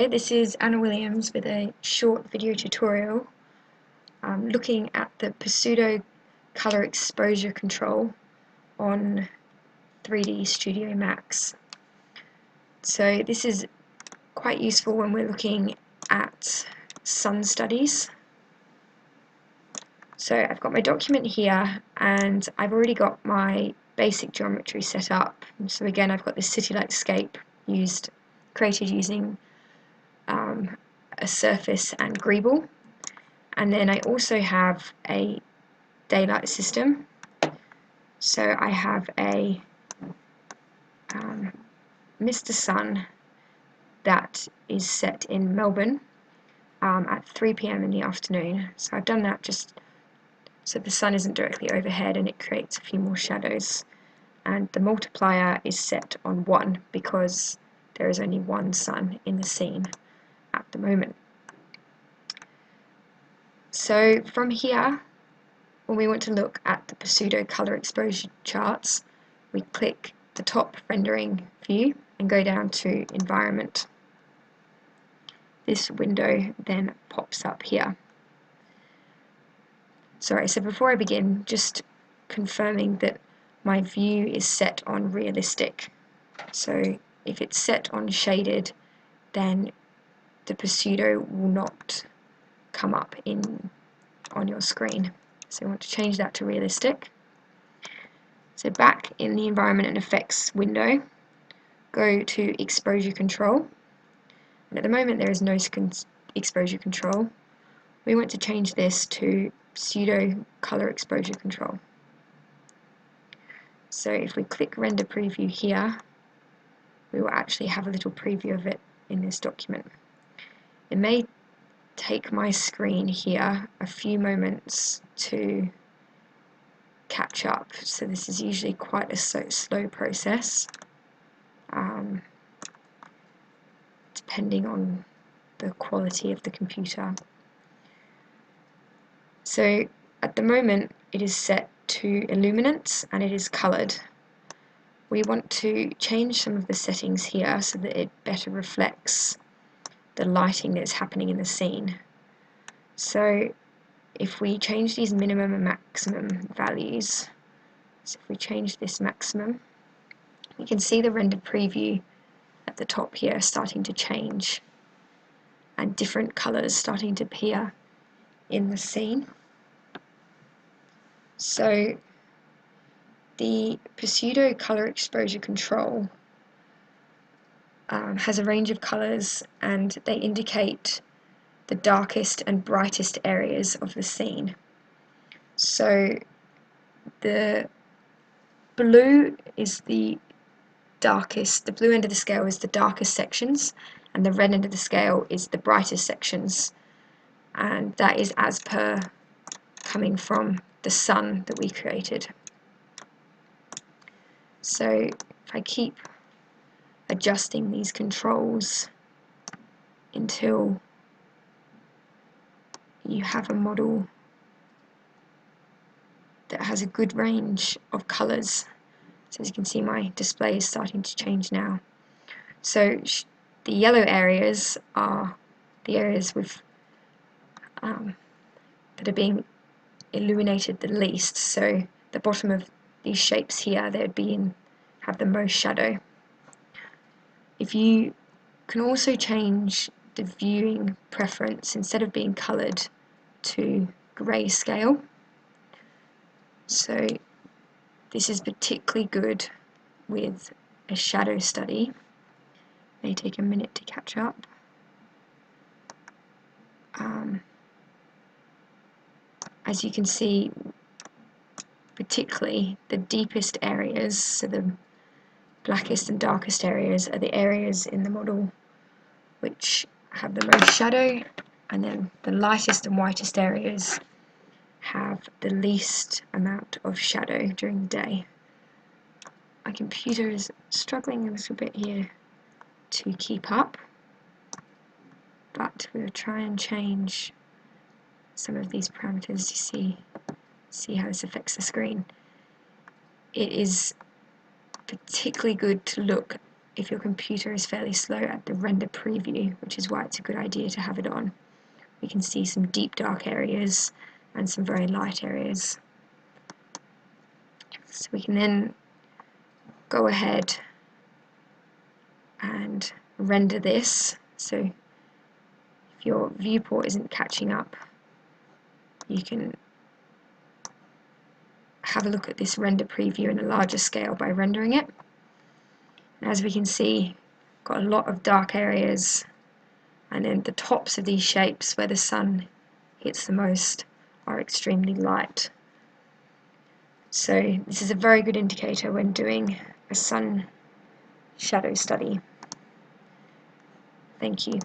This is Anna Williams with a short video tutorial looking at the Pseudo Color Exposure Control on 3D Studio Max. So this is quite useful when we're looking at sun studies. So I've got my document here and I've already got my basic geometry set up. So again, I've got this city landscape created using a surface and greeble, and then I also have a daylight system. So I have a Mr. Sun that is set in Melbourne at 3 PM in the afternoon. So I've done that just so the sun isn't directly overhead and it creates a few more shadows. And the multiplier is set on 1 because there is only one sun in the scene at the moment. So from here, when we want to look at the Pseudo Color Exposure charts, we click the top rendering view and go down to Environment. This window then pops up here. Sorry, so before I begin, just confirming that my view is set on realistic. So if it's set on shaded, then the pseudo will not come up on your screen. So we want to change that to realistic. So back in the Environment and Effects window, go to Exposure Control. And at the moment there is no exposure control. We want to change this to Pseudo Color Exposure Control. So if we click Render Preview here, we will actually have a little preview of it in this document. It may take my screen here a few moments to catch up, so this is usually quite a slow process, depending on the quality of the computer. So at the moment it is set to illuminance and it is coloured. We want to change some of the settings here so that it better reflects the lighting that's happening in the scene. So if we change these minimum and maximum values, so if we change this maximum, you can see the rendered preview at the top here starting to change and different colours starting to appear in the scene. So the Pseudo Color Exposure Control has a range of colours and they indicate the darkest and brightest areas of the scene. So the blue is the darkest, the blue end of the scale is the darkest sections, and the red end of the scale is the brightest sections, and that is as per coming from the sun that we created. So if I keep adjusting these controls until you have a model that has a good range of colours. So as you can see, my display is starting to change now. So the yellow areas are the areas with that are being illuminated the least. So the bottom of these shapes here, have the most shadow. If you can also change the viewing preference, instead of being coloured, to grayscale. So this is particularly good with a shadow study. It may take a minute to catch up. As you can see, particularly the deepest areas, so the blackest and darkest areas, are the areas in the model which have the most shadow, and then the lightest and whitest areas have the least amount of shadow during the day. My computer is struggling a little bit here to keep up, but we'll try and change some of these parameters to see how this affects the screen. It is particularly good to look if your computer is fairly slow, at the render preview, which is why it's a good idea to have it on. We can see some deep dark areas and some very light areas. So we can then go ahead and render this. So if your viewport isn't catching up, you can have a look at this render preview in a larger scale by rendering it. And as we can see, got a lot of dark areas, and then the tops of these shapes where the sun hits the most are extremely light. So this is a very good indicator when doing a sun shadow study. Thank you.